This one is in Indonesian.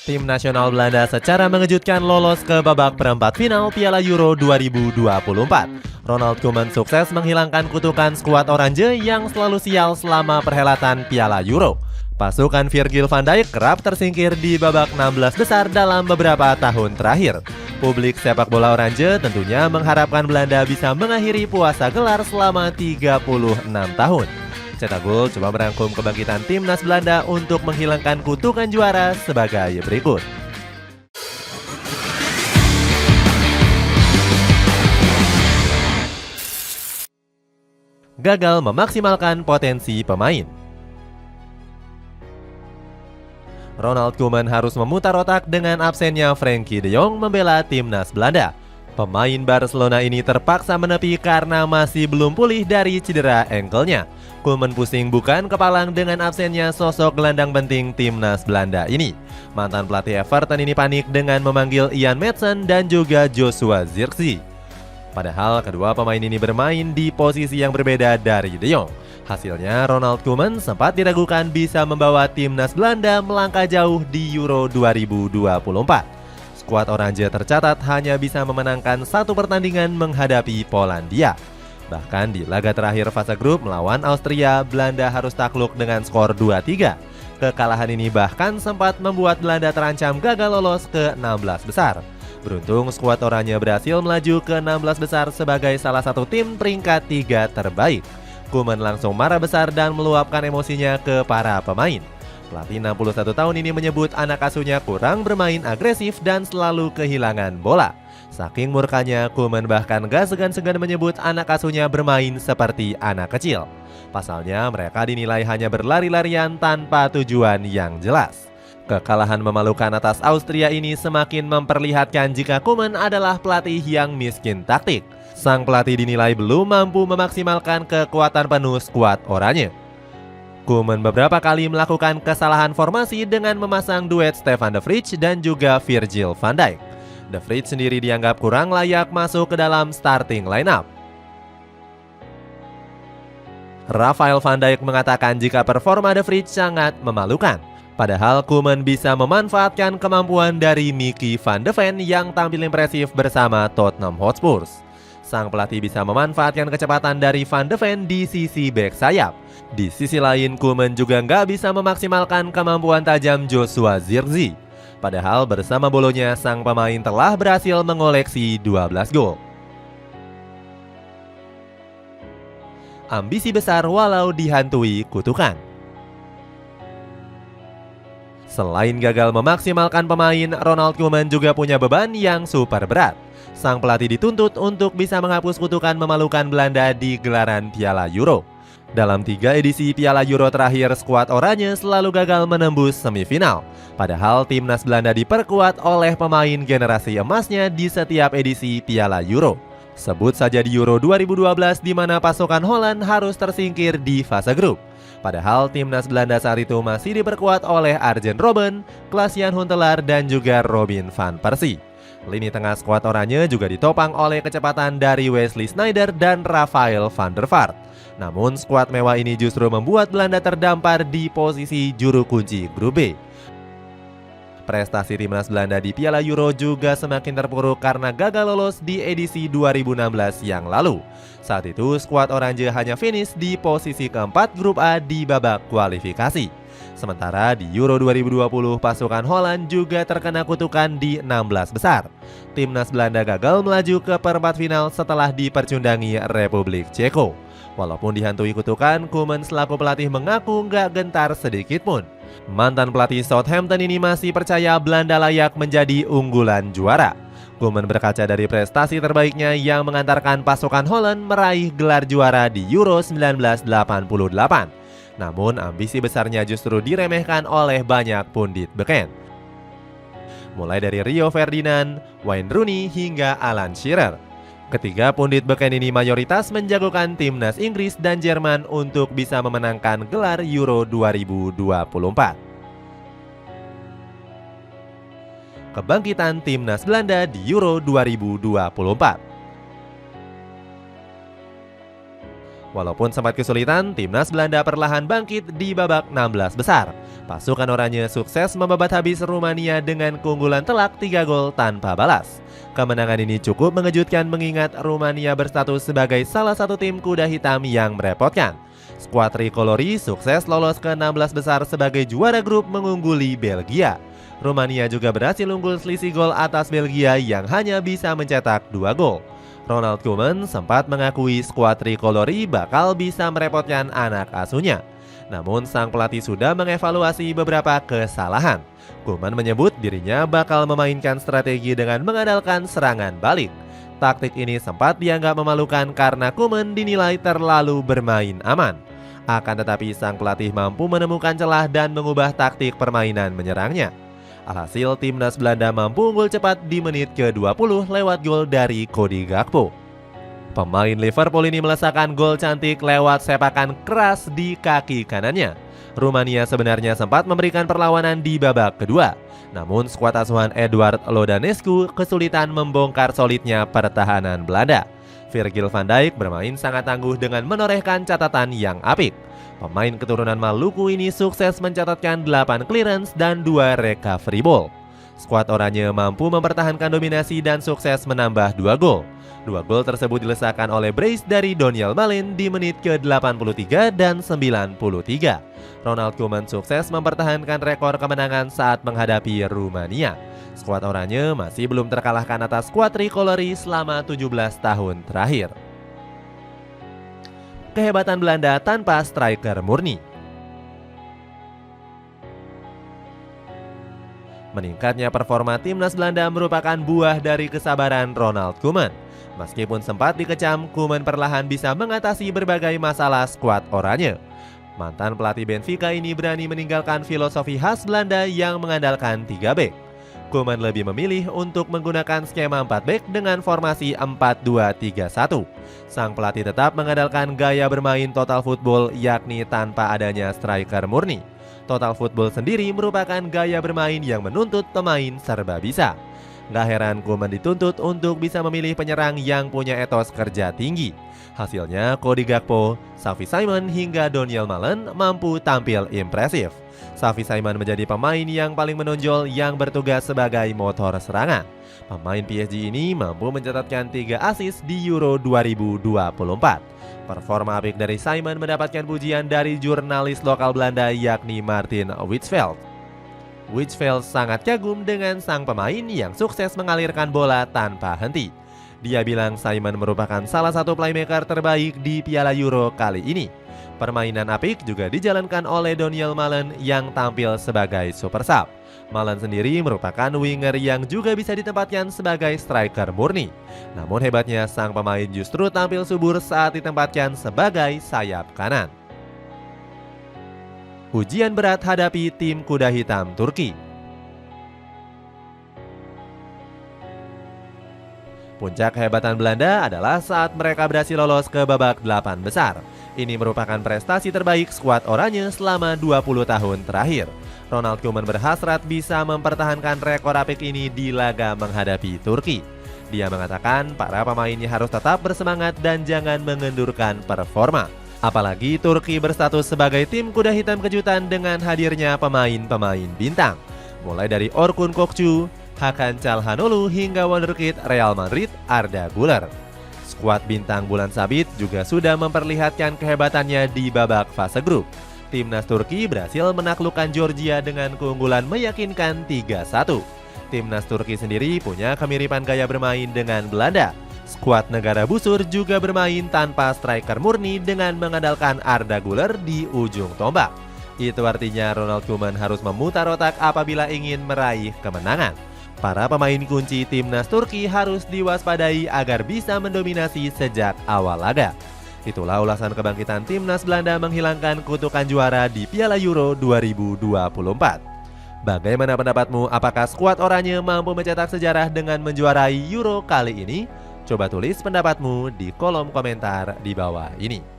Tim nasional Belanda secara mengejutkan lolos ke babak perempat final Piala Euro 2024. Ronald Koeman sukses menghilangkan kutukan skuad Oranje yang selalu sial selama perhelatan Piala Euro. Pasukan Virgil van Dijk kerap tersingkir di babak 16 besar dalam beberapa tahun terakhir. Publik sepak bola Oranje tentunya mengharapkan Belanda bisa mengakhiri puasa gelar selama 36 tahun. Cetak Gol coba merangkum kebangkitan timnas Belanda untuk menghilangkan kutukan juara sebagai berikut. Gagal memaksimalkan potensi pemain. Ronald Koeman harus memutar otak dengan absennya Frenkie de Jong membela timnas Belanda. Pemain Barcelona ini terpaksa menepi karena masih belum pulih dari cedera ankle-nya. Koeman pusing bukan kepalang dengan absennya sosok gelandang penting timnas Belanda ini. Mantan pelatih Everton ini panik dengan memanggil Ian Maatsen dan juga Joshua Zirkzee. Padahal kedua pemain ini bermain di posisi yang berbeda dari de Jong. Hasilnya Ronald Koeman sempat diragukan bisa membawa timnas Belanda melangkah jauh di Euro 2024. Skuad Oranje tercatat hanya bisa memenangkan satu pertandingan menghadapi Polandia. Bahkan di laga terakhir fase grup melawan Austria, Belanda harus takluk dengan skor 2-3. Kekalahan ini bahkan sempat membuat Belanda terancam gagal lolos ke 16 besar. Beruntung skuad Oranye berhasil melaju ke 16 besar sebagai salah satu tim peringkat 3 terbaik. Koeman langsung marah besar dan meluapkan emosinya ke para pemain. Pelatih 61 tahun ini menyebut anak asuhnya kurang bermain agresif dan selalu kehilangan bola. Saking murkanya, Koeman bahkan gak segan-segan menyebut anak asuhnya bermain seperti anak kecil. Pasalnya mereka dinilai hanya berlari-larian tanpa tujuan yang jelas. Kekalahan memalukan atas Austria ini semakin memperlihatkan jika Koeman adalah pelatih yang miskin taktik. Sang pelatih dinilai belum mampu memaksimalkan kekuatan penuh skuad Oranye. Koeman beberapa kali melakukan kesalahan formasi dengan memasang duet Stefan de Vrij dan juga Virgil van Dijk. De Vrij sendiri dianggap kurang layak masuk ke dalam starting lineup. Rafael van Dijk mengatakan jika performa de Vrij sangat memalukan. Padahal Koeman bisa memanfaatkan kemampuan dari Mickey van de Ven yang tampil impresif bersama Tottenham Hotspur. Sang pelatih bisa memanfaatkan kecepatan dari Van de Ven di sisi bek sayap. Di sisi lain, Koeman juga nggak bisa memaksimalkan kemampuan tajam Joshua Zirkzee. Padahal bersama bolonya, sang pemain telah berhasil mengoleksi 12 gol. Ambisi besar walau dihantui kutukan. Selain gagal memaksimalkan pemain, Ronald Koeman juga punya beban yang super berat. Sang pelatih dituntut untuk bisa menghapus kutukan memalukan Belanda di gelaran Piala Euro. Dalam 3 edisi Piala Euro terakhir, skuad Oranye selalu gagal menembus semifinal. Padahal timnas Belanda diperkuat oleh pemain generasi emasnya di setiap edisi Piala Euro. Sebut saja di Euro 2012 di mana pasukan Holland harus tersingkir di fase grup. Padahal timnas Belanda saat itu masih diperkuat oleh Arjen Robben, Klaas-Jan Huntelaar dan juga Robin van Persie. Lini tengah skuad Oranje juga ditopang oleh kecepatan dari Wesley Sneijder dan Rafael van der Vaart. Namun skuad mewah ini justru membuat Belanda terdampar di posisi juru kunci grup B. Prestasi timnas Belanda di Piala Euro juga semakin terpuruk karena gagal lolos di edisi 2016 yang lalu. Saat itu skuad Oranje hanya finish di posisi keempat grup A di babak kualifikasi. Sementara di Euro 2020 pasukan Holland juga terkena kutukan di 16 besar. Timnas Belanda gagal melaju ke perempat final setelah dipercundangi Republik Ceko. Walaupun dihantui kutukan, Koeman selaku pelatih mengaku nggak gentar sedikit pun. Mantan pelatih Southampton ini masih percaya Belanda layak menjadi unggulan juara. Koeman berkaca dari prestasi terbaiknya yang mengantarkan pasukan Holland meraih gelar juara di Euro 1988. Namun ambisi besarnya justru diremehkan oleh banyak pundit beken. Mulai dari Rio Ferdinand, Wayne Rooney hingga Alan Shearer. Ketiga pundit beken ini mayoritas menjagokan timnas Inggris dan Jerman untuk bisa memenangkan gelar Euro 2024. Kebangkitan timnas Belanda di Euro 2024. Walaupun sempat kesulitan, timnas Belanda perlahan bangkit di babak 16 besar. Pasukan oranye sukses membabat habis Rumania dengan keunggulan telak 3 gol tanpa balas. Kemenangan ini cukup mengejutkan mengingat Rumania berstatus sebagai salah satu tim kuda hitam yang merepotkan. Skuad Tricolori sukses lolos ke 16 besar sebagai juara grup mengungguli Belgia. Rumania juga berhasil unggul selisih gol atas Belgia yang hanya bisa mencetak 2 gol. Ronald Koeman sempat mengakui skuad Tricolori bakal bisa merepotkan anak asuhnya. Namun sang pelatih sudah mengevaluasi beberapa kesalahan. Koeman menyebut dirinya bakal memainkan strategi dengan mengandalkan serangan balik. Taktik ini sempat dianggap memalukan karena Koeman dinilai terlalu bermain aman. Akan tetapi sang pelatih mampu menemukan celah dan mengubah taktik permainan menyerangnya. Alhasil timnas Belanda mampu unggul cepat di menit ke-20 lewat gol dari Cody Gakpo. Pemain Liverpool ini melesakkan gol cantik lewat sepakan keras di kaki kanannya. Rumania sebenarnya sempat memberikan perlawanan di babak kedua. Namun skuad asuhan Edward Lodanescu kesulitan membongkar solidnya pertahanan Belanda. Virgil van Dijk bermain sangat tangguh dengan menorehkan catatan yang apik. Pemain keturunan Maluku ini sukses mencatatkan 8 clearance dan 2 recovery ball. Skuad oranye mampu mempertahankan dominasi dan sukses menambah 2 gol. 2 gol tersebut dilesakan oleh brace dari Donyell Malen di menit ke-83 dan 93. Ronald Koeman sukses mempertahankan rekor kemenangan saat menghadapi Rumania. Skuad oranye masih belum terkalahkan atas skuad Tricolori selama 17 tahun terakhir. Kehebatan Belanda tanpa striker murni. Meningkatnya performa timnas Belanda merupakan buah dari kesabaran Ronald Koeman. Meskipun sempat dikecam, Koeman perlahan bisa mengatasi berbagai masalah skuad oranye. Mantan pelatih Benfica ini berani meninggalkan filosofi khas Belanda yang mengandalkan 3 bek. Koeman lebih memilih untuk menggunakan skema 4 bek dengan formasi 4-2-3-1. Sang pelatih tetap mengandalkan gaya bermain total football yakni tanpa adanya striker murni. Total football sendiri merupakan gaya bermain yang menuntut pemain serba bisa. Gak heran Koeman dituntut untuk bisa memilih penyerang yang punya etos kerja tinggi. Hasilnya Cody Gakpo, Xavi Simons hingga Donyell Malen mampu tampil impresif. Xavi Simons menjadi pemain yang paling menonjol yang bertugas sebagai motor serangan. Pemain PSG ini mampu mencatatkan 3 assist di Euro 2024. Performa apik dari Simons mendapatkan pujian dari jurnalis lokal Belanda yakni Martin Whiteveld. Whiteveld sangat kagum dengan sang pemain yang sukses mengalirkan bola tanpa henti. Dia bilang Simons merupakan salah satu playmaker terbaik di Piala Euro kali ini. Permainan apik juga dijalankan oleh Donyell Malen yang tampil sebagai super sub. Malen sendiri merupakan winger yang juga bisa ditempatkan sebagai striker murni. Namun hebatnya sang pemain justru tampil subur saat ditempatkan sebagai sayap kanan. Ujian berat hadapi tim kuda hitam Turki. Puncak kehebatan Belanda adalah saat mereka berhasil lolos ke babak 8 besar. Ini merupakan prestasi terbaik skuad oranye selama 20 tahun terakhir. Ronald Koeman berhasrat bisa mempertahankan rekor apik ini di laga menghadapi Turki. Dia mengatakan para pemainnya harus tetap bersemangat dan jangan mengendurkan performa. Apalagi Turki berstatus sebagai tim kuda hitam kejutan dengan hadirnya pemain-pemain bintang. Mulai dari Orkun Kokcu, Hakan Çalhanoğlu hingga wonderkid Real Madrid Arda Güler. Skuad bintang Bulan Sabit juga sudah memperlihatkan kehebatannya di babak fase grup. Timnas Turki berhasil menaklukkan Georgia dengan keunggulan meyakinkan 3-1. Timnas Turki sendiri punya kemiripan gaya bermain dengan Belanda. Skuad negara busur juga bermain tanpa striker murni dengan mengandalkan Arda Güler di ujung tombak. Itu artinya Ronald Koeman harus memutar otak apabila ingin meraih kemenangan. Para pemain kunci timnas Turki harus diwaspadai agar bisa mendominasi sejak awal laga. Itulah ulasan kebangkitan timnas Belanda menghilangkan kutukan juara di Piala Euro 2024. Bagaimana pendapatmu? Apakah skuad oranye mampu mencetak sejarah dengan menjuarai Euro kali ini? Coba tulis pendapatmu di kolom komentar di bawah ini.